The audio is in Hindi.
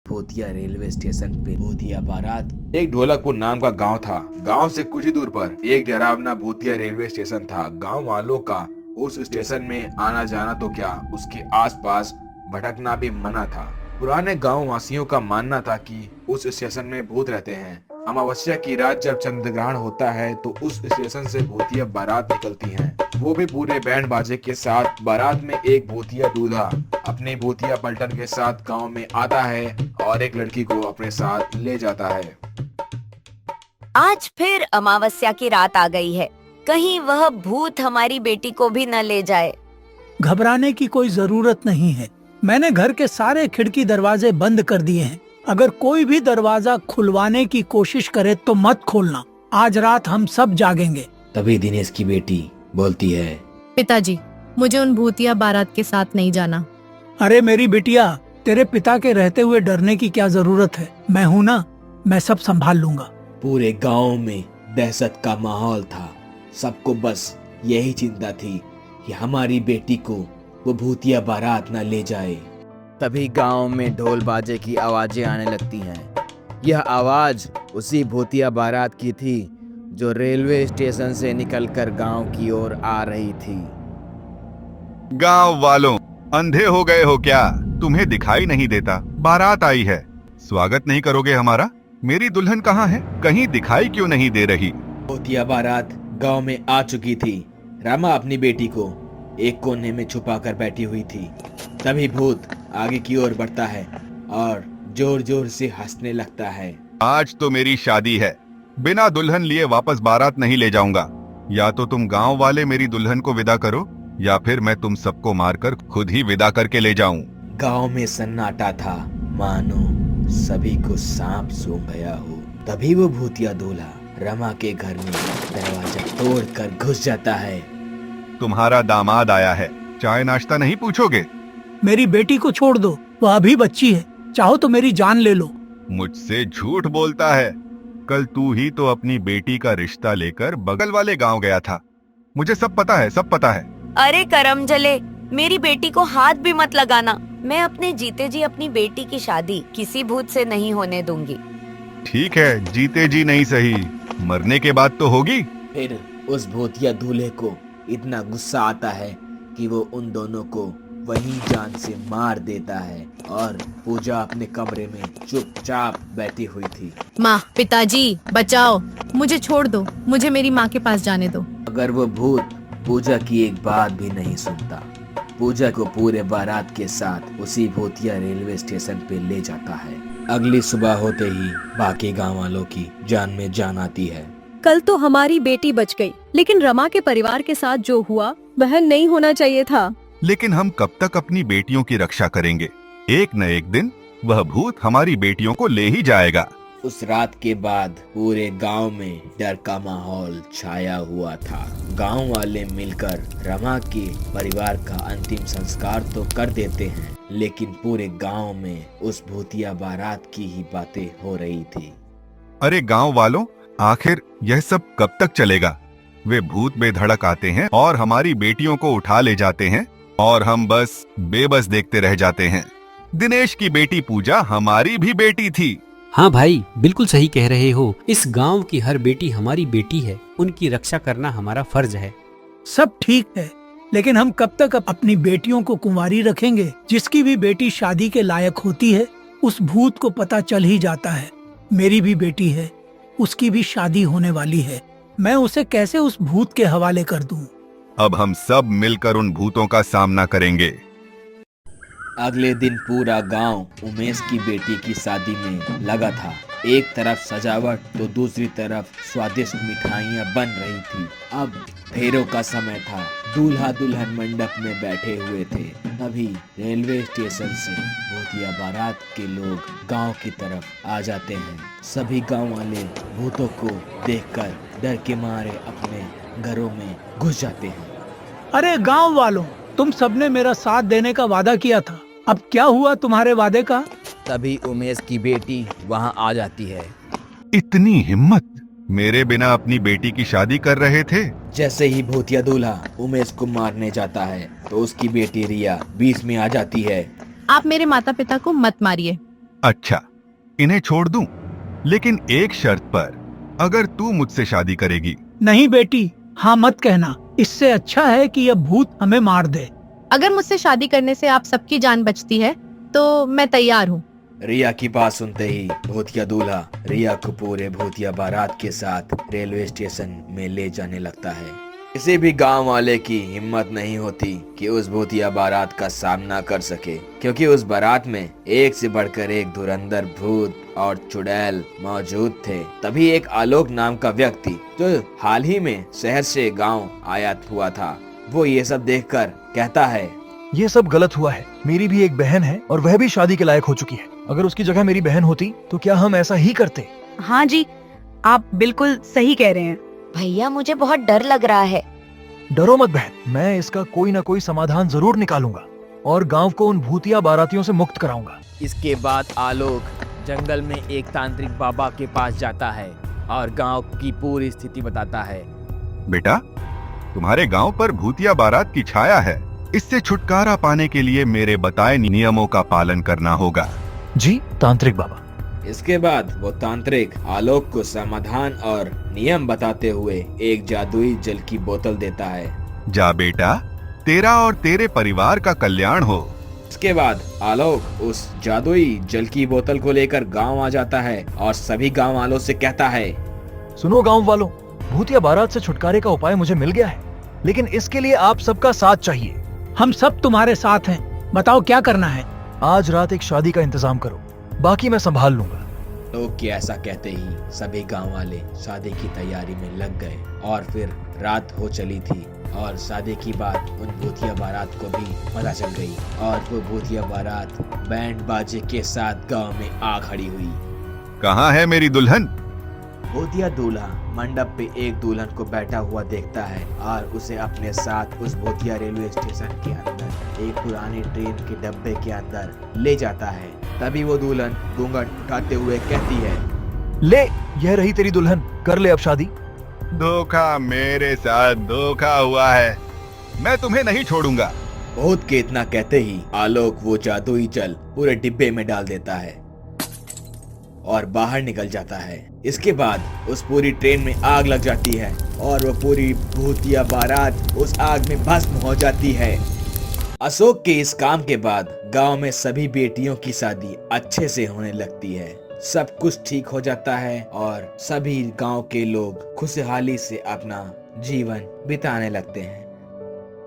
भूतिया रेलवे स्टेशन पे भूतिया बारात। एक ढोलकपुर नाम का गांव था। गांव से कुछ ही दूर पर एक डरावना भूतिया रेलवे स्टेशन था। गांव वालों का उस स्टेशन में आना जाना तो क्या, उसके आसपास भटकना भी मना था। पुराने गांव वासियों का मानना था कि उस स्टेशन में भूत रहते हैं। अमावस्या की रात जब चंद्रग्रहण होता है तो उस स्टेशन से भूतिया बारात निकलती है, वो भी पूरे बैंड बाजे के साथ। बारात में एक भूतिया दूल्हा अपने भूतिया पलटन के साथ गांव में आता है और एक लड़की को अपने साथ ले जाता है। आज फिर अमावस्या की रात आ गई है, कहीं वह भूत हमारी बेटी को भी न ले जाए। घबराने की कोई जरूरत नहीं है। मैंने घर के सारे खिड़की दरवाजे बंद कर दिए हैं। अगर कोई भी दरवाजा खुलवाने की कोशिश करे तो मत खोलना। आज रात हम सब जागेंगे। तभी दिनेश की बेटी बोलती है, पिताजी, मुझे उन भूतिया बारात के साथ नहीं जाना। अरे मेरी बिटिया, तेरे पिता के रहते हुए डरने की क्या जरूरत है? मैं हूँ ना, मैं सब संभाल लूंगा। पूरे गांव में दहशत का माहौल था। सबको बस यही चिंता थी कि हमारी बेटी को वो भूतिया बारात न ले जाए। तभी गांव में ढोल बाजे की आवाजें आने लगती हैं। यह आवाज उसी भूतिया बारात की थी जो रेलवे स्टेशन से निकलकर गांव की ओर आ रही थी। गांव वालों, अंधे हो गए हो क्या? तुम्हें दिखाई नहीं देता? बारात आई है, स्वागत नहीं करोगे हमारा? मेरी दुल्हन कहाँ है? कहीं दिखाई क्यों नहीं दे रही? भूतिया बारात गांव में आ चुकी थी। रमा अपनी बेटी को एक कोने में छुपा कर बैठी हुई थी। तभी भूत आगे की ओर बढ़ता है और जोर जोर से हंसने लगता है। आज तो मेरी शादी है, बिना दुल्हन लिए वापस बारात नहीं ले जाऊंगा। या तो तुम गांव वाले मेरी दुल्हन को विदा करो या फिर मैं तुम सबको मारकर खुद ही विदा करके ले जाऊं। गांव में सन्नाटा था, मानो सभी को सांप सूंघ गया हो। तभी वो भूतिया दूल्हा रमा के घर में दरवाजा तोड़कर घुस जाता है। तुम्हारा दामाद आया है, चाय नाश्ता नहीं पूछोगे? मेरी बेटी को छोड़ दो, वह अभी बच्ची है। चाहो तो मेरी जान ले लो। मुझसे झूठ बोलता है। कल तू ही तो अपनी बेटी का रिश्ता लेकर बगल वाले गांव गया था। मुझे सब पता है, सब पता है। अरे करम जले, मेरी बेटी को हाथ भी मत लगाना। मैं अपने जीते जी अपनी बेटी की शादी किसी भूत से नहीं होने दूंगी। ठीक है, जीते जी नहीं सही, मरने के बाद तो होगी। फिर उस भूतिया दूल्हे को इतना गुस्सा आता है कि वो उन दोनों को वहीं जान से मार देता है। और पूजा अपने कमरे में चुपचाप बैठी हुई थी। माँ, पिताजी बचाओ, मुझे छोड़ दो, मुझे मेरी माँ के पास जाने दो। अगर वो भूत पूजा की एक बात भी नहीं सुनता, पूजा को पूरे बारात के साथ उसी भूतिया रेलवे स्टेशन पे ले जाता है। अगली सुबह होते ही बाकी गांव वालों की जान में जान आती है। कल तो हमारी बेटी बच गई, लेकिन रमा के परिवार के साथ जो हुआ वह नहीं होना चाहिए था। लेकिन हम कब तक अपनी बेटियों की रक्षा करेंगे? एक न एक दिन वह भूत हमारी बेटियों को ले ही जाएगा। उस रात के बाद पूरे गांव में डर का माहौल छाया हुआ था। गांव वाले मिलकर रमा के परिवार का अंतिम संस्कार तो कर देते हैं, लेकिन पूरे गांव में उस भूतिया बारात की ही बातें हो रही थी। अरे गांव वालों, आखिर यह सब कब तक चलेगा? वे भूत बेधड़क आते हैं और हमारी बेटियों को उठा ले जाते हैं और हम बस बेबस देखते रह जाते हैं। दिनेश की बेटी पूजा हमारी भी बेटी थी। हाँ भाई, बिल्कुल सही कह रहे हो। इस गांव की हर बेटी हमारी बेटी है, उनकी रक्षा करना हमारा फर्ज है। सब ठीक है, लेकिन हम कब तक अपनी बेटियों को कुंवारी रखेंगे? जिसकी भी बेटी शादी के लायक होती है, उस भूत को पता चल ही जाता है। मेरी भी बेटी है, उसकी भी शादी होने वाली है। मैं उसे कैसे उस भूत के हवाले कर दूं? अब हम सब मिलकर उन भूतों का सामना करेंगे। अगले दिन पूरा गांव उमेश की बेटी की शादी में लगा था। एक तरफ सजावट तो दूसरी तरफ स्वादिष्ट मिठाइयाँ बन रही थी। अब फेरों का समय था। दूल्हा दुल्हन मंडप में बैठे हुए थे। तभी रेलवे स्टेशन से भूतिया बारात के लोग गांव की तरफ आ जाते हैं। सभी गांव वाले भूतों को देखकर डर के मारे अपने घरों में घुस जाते हैं। अरे गांव वालों, तुम सबने मेरा साथ देने का वादा किया था, अब क्या हुआ तुम्हारे वादे का? तभी उमेश की बेटी वहां आ जाती है। इतनी हिम्मत! मेरे बिना अपनी बेटी की शादी कर रहे थे। जैसे ही भूतिया दूल्हा उमेश को मारने जाता है तो उसकी बेटी रिया बीच में आ जाती है। आप मेरे माता पिता को मत मारिए। अच्छा, इन्हें छोड़ दूं, लेकिन एक शर्त पर, अगर तू मुझसे शादी करेगी। नहीं बेटी, हाँ मत कहना। इससे अच्छा है कि यह भूत हमें मार दे। अगर मुझसे शादी करने से आप सबकी जान बचती है तो मैं तैयार हूँ। रिया की बात सुनते ही भूतिया दूल्हा रिया को पूरे भूतिया बारात के साथ रेलवे स्टेशन में ले जाने लगता है। किसी भी गांव वाले की हिम्मत नहीं होती कि उस भूतिया बारात का सामना कर सके, क्योंकि उस बारात में एक से बढ़कर एक धुरंधर भूत और चुड़ैल मौजूद थे। तभी एक आलोक नाम का व्यक्ति, जो हाल ही में शहर से गांव आया हुआ था, वो ये सब देखकर कहता है, ये सब गलत हुआ है। मेरी भी एक बहन है और वह भी शादी के लायक हो चुकी है। अगर उसकी जगह मेरी बहन होती तो क्या हम ऐसा ही करते? हाँ जी, आप बिल्कुल सही कह रहे हैं। भैया मुझे बहुत डर लग रहा है। डरो मत बहन, मैं इसका कोई ना कोई समाधान जरूर निकालूंगा और गांव को उन भूतिया बारातियों से मुक्त कराऊंगा। इसके बाद आलोक जंगल में एक तांत्रिक बाबा के पास जाता है और गांव की पूरी स्थिति बताता है। बेटा, तुम्हारे गांव पर भूतिया बारात की छाया है। इससे छुटकारा पाने के लिए मेरे बताए नियमों का पालन करना होगा। जी तांत्रिक बाबा। इसके बाद वो तांत्रिक आलोक को समाधान और नियम बताते हुए एक जादुई जल की बोतल देता है। जा बेटा, तेरा और तेरे परिवार का कल्याण हो। इसके बाद आलोक उस जादुई जल की बोतल को लेकर गांव आ जाता है और सभी गांव वालों से कहता है, सुनो गांव वालों, भूतिया बारात से छुटकारे का उपाय मुझे मिल गया है, लेकिन इसके लिए आप सबका साथ चाहिए। हम सब तुम्हारे साथ हैं, बताओ क्या करना है। आज रात एक शादी का इंतजाम करो, बाकी मैं संभाल लूंगा। लोग के ऐसा कहते ही सभी गांव वाले शादी की तैयारी में लग गए और फिर रात हो चली थी और शादी की बात उन भूतिया बारात को भी पता चल गई और वो भूतिया बारात बैंड बाजे के साथ गांव में आ खड़ी हुई। कहाँ है मेरी दुल्हन? भूतिया दूल्हा मंडप पे एक दुल्हन को बैठा हुआ देखता है और उसे अपने साथ उस भूतिया रेलवे स्टेशन के अंदर एक पुरानी ट्रेन के डब्बे के अंदर ले जाता है। तभी वो दुल्हन घूंघट उठाते हुए कहती है, ले, यह रही तेरी दुल्हन, कर ले अब शादी। धोखा, मेरे साथ धोखा हुआ है, मैं तुम्हें नहीं छोड़ूंगा। भूत के इतना कहते ही आलोक वो जादुई जल पूरे डिब्बे में डाल देता है और बाहर निकल जाता है। इसके बाद उस पूरी ट्रेन में आग लग जाती है और वो पूरी भूतिया बारात उस आग में भस्म हो जाती है। अशोक के इस काम के बाद गांव में सभी बेटियों की शादी अच्छे से होने लगती है। सब कुछ ठीक हो जाता है और सभी गांव के लोग खुशहाली से अपना जीवन बिताने लगते हैं।